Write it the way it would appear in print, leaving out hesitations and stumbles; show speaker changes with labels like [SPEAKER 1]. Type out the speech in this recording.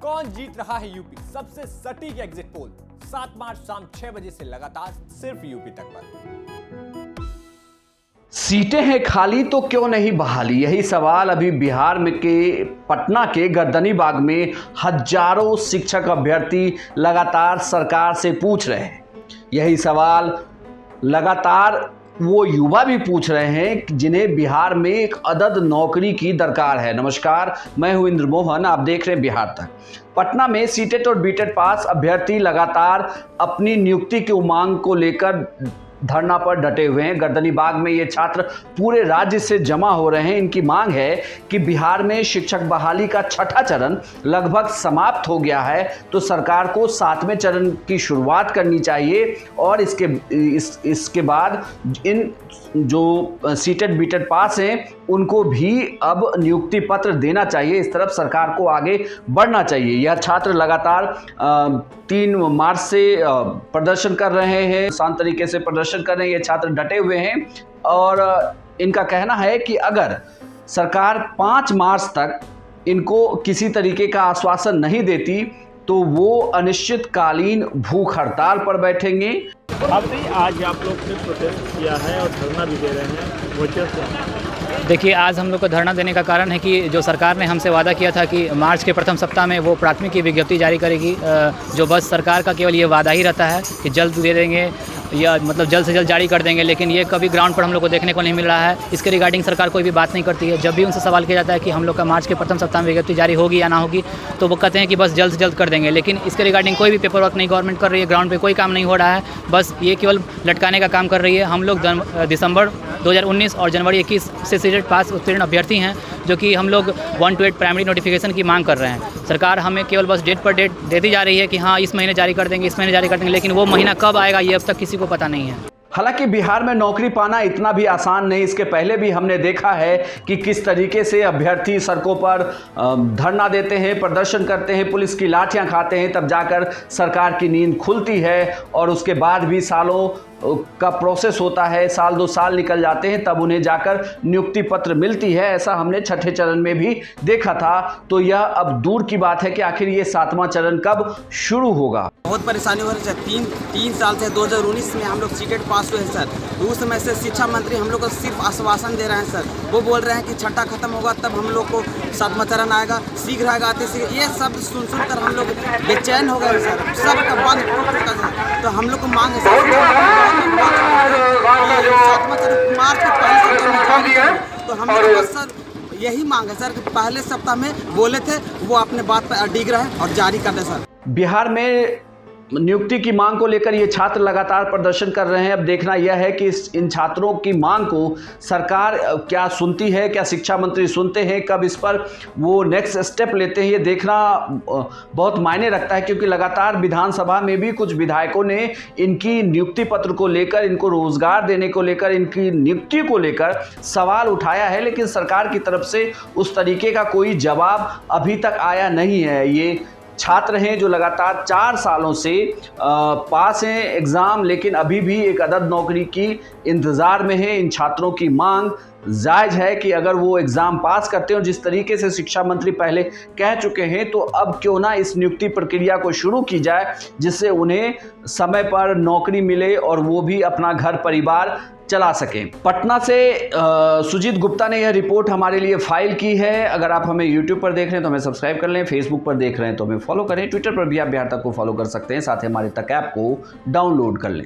[SPEAKER 1] कौन जीत रहा है यूपी? सबसे सटीक एग्जिट पोल 7 मार्च शाम 6 बजे से लगातार सिर्फ यूपी तक पर।
[SPEAKER 2] सीटें हैं खाली तो क्यों नहीं बहाली, यही सवाल अभी बिहार में के पटना के गर्दनीबाग में हजारों शिक्षक अभ्यर्थी लगातार सरकार से पूछ रहे हैं। यही सवाल लगातार वो युवा भी पूछ रहे हैं जिन्हें बिहार में एक अदद नौकरी की दरकार है। नमस्कार, मैं हूं इंद्र मोहन, आप देख रहे हैं बिहार तक। पटना में सीटेट और बीटेट पास अभ्यर्थी लगातार अपनी नियुक्ति की मांग को लेकर धरना पर डटे हुए हैं। गर्दनीबाग में ये छात्र पूरे राज्य से जमा हो रहे हैं। इनकी मांग है कि बिहार में शिक्षक बहाली का छठा चरण लगभग समाप्त हो गया है, तो सरकार को 7वें चरण की शुरुआत करनी चाहिए और इसके बाद इन जो सीटेट बीटेट पास हैं उनको भी अब नियुक्ति पत्र देना चाहिए। इस तरफ सरकार को आगे बढ़ना चाहिए। यह छात्र लगातार 3 मार्च से प्रदर्शन कर रहे हैं, शांत तरीके से प्रदर्शन कर रहे हैं। ये छात्र डटे हुए हैं और इनका कहना है कि अगर सरकार 5 मार्च तक इनको किसी तरीके का आश्वासन नहीं देती तो वो अनिश्चितकालीन भूख हड़ताल पर बैठेंगे।
[SPEAKER 3] अब नहीं, आज आप लोग ने प्रोटेस्ट किया है और धरना भी दे रहे हैं, वजह से?
[SPEAKER 4] देखिए, आज हम लोग को धरना देने का कारण है कि जो सरकार ने हमसे वादा किया था कि मार्च के प्रथम सप्ताह में वो प्राथमिक की विज्ञप्ति जारी करेगी, जो बस सरकार का केवल ये वादा ही रहता है कि जल्द दे देंगे या मतलब जल्द से जल्द जारी कर देंगे, लेकिन ये कभी ग्राउंड पर हम लोग को देखने को नहीं मिल रहा है। इसके रिगार्डिंग सरकार कोई भी बात नहीं करती है। जब भी उनसे सवाल किया जाता है कि हम लोग का मार्च के प्रथम सप्ताह में विज्ञप्ति जारी होगी या ना होगी, तो वो कहते हैं कि बस जल्द से जल्द कर देंगे, लेकिन इसके रिगार्डिंग कोई भी पेपर वर्क नहीं गवर्नमेंट कर रही है। ग्राउंड पे कोई काम नहीं हो रहा है, बस ये केवल लटकाने का काम कर रही है। हम लोग दिसंबर 2019 और जनवरी 21 से सीटेट पास उत्तीर्ण अभ्यर्थी हैं, जो कि हम लोग 1 to 8 प्राइमरी नोटिफिकेशन की मांग कर रहे हैं। सरकार हमें केवल बस डेट पर डेट देती जा रही है कि हाँ इस महीने जारी कर देंगे, इस महीने जारी कर देंगे, लेकिन वो महीना कब आएगा ये अब तक किसी को पता नहीं है।
[SPEAKER 2] हालांकि बिहार में नौकरी पाना इतना भी आसान नहीं। इसके पहले भी हमने देखा है कि किस तरीके से अभ्यर्थी सड़कों पर धरना देते हैं, प्रदर्शन करते हैं, पुलिस की लाठियां खाते हैं, तब जाकर सरकार की नींद खुलती है और उसके बाद भी सालों का प्रोसेस होता है, साल 2 साल निकल जाते हैं, तब उन्हें जाकर नियुक्ति पत्र मिलती है। ऐसा हमने छठे चरण में भी देखा था। तो यह अब दूर की बात है कि आखिर ये 7वां चरण कब शुरू होगा।
[SPEAKER 5] बहुत परेशानी हो रही है। 3 साल से 2019 में हम लोग सीटेट पास हुए हैं सर। उस समय से शिक्षा मंत्री हम लोग को सिर्फ आश्वासन दे रहे हैं सर। वो बोल रहे हैं कि छठा खत्म होगा तब हम लोग को 7वां चरण आएगा, शीघ्र आएगा, आते शीघ्र। ये सब सुन कर हम लोग बेचैन हो गए सर। सब का बंद टूट चुका है। तो हम लोग को मांग है सर, मार्च के पहले सप्ताह में, तो हम लोग सर यही मांग है सर कि पहले सप्ताह में बोले थे वो अपने बात पर अडिग रहे और जारी कर दे सर।
[SPEAKER 2] बिहार में नियुक्ति की मांग को लेकर ये छात्र लगातार प्रदर्शन कर रहे हैं। अब देखना यह है कि इन छात्रों की मांग को सरकार क्या सुनती है, क्या शिक्षा मंत्री सुनते हैं, कब इस पर वो नेक्स्ट स्टेप लेते हैं, ये देखना बहुत मायने रखता है। क्योंकि लगातार विधानसभा में भी कुछ विधायकों ने इनकी नियुक्ति पत्र को लेकर, इनको रोजगार देने को लेकर, इनकी नियुक्ति को लेकर सवाल उठाया है, लेकिन सरकार की तरफ से उस तरीके का कोई जवाब अभी तक आया नहीं है। ये छात्र हैं जो लगातार 4 सालों से पास हैं एग्ज़ाम, लेकिन अभी भी एक अदद नौकरी की इंतज़ार में है। इन छात्रों की मांग जायज़ है कि अगर वो एग्ज़ाम पास करते हो, जिस तरीके से शिक्षा मंत्री पहले कह चुके हैं, तो अब क्यों ना इस नियुक्ति प्रक्रिया को शुरू की जाए, जिससे उन्हें समय पर नौकरी मिले और वो भी अपना घर परिवार चला सकें। पटना से सुजीत गुप्ता ने यह रिपोर्ट हमारे लिए फाइल की है। अगर आप हमें YouTube पर देख रहे हैं तो हमें सब्सक्राइब कर लें, फेसबुक पर देख रहे हैं तो हमें फॉलो करें, ट्विटर पर भी आप बिहार तक को फॉलो कर सकते हैं, साथ ही हमारे तक ऐप को डाउनलोड कर लें।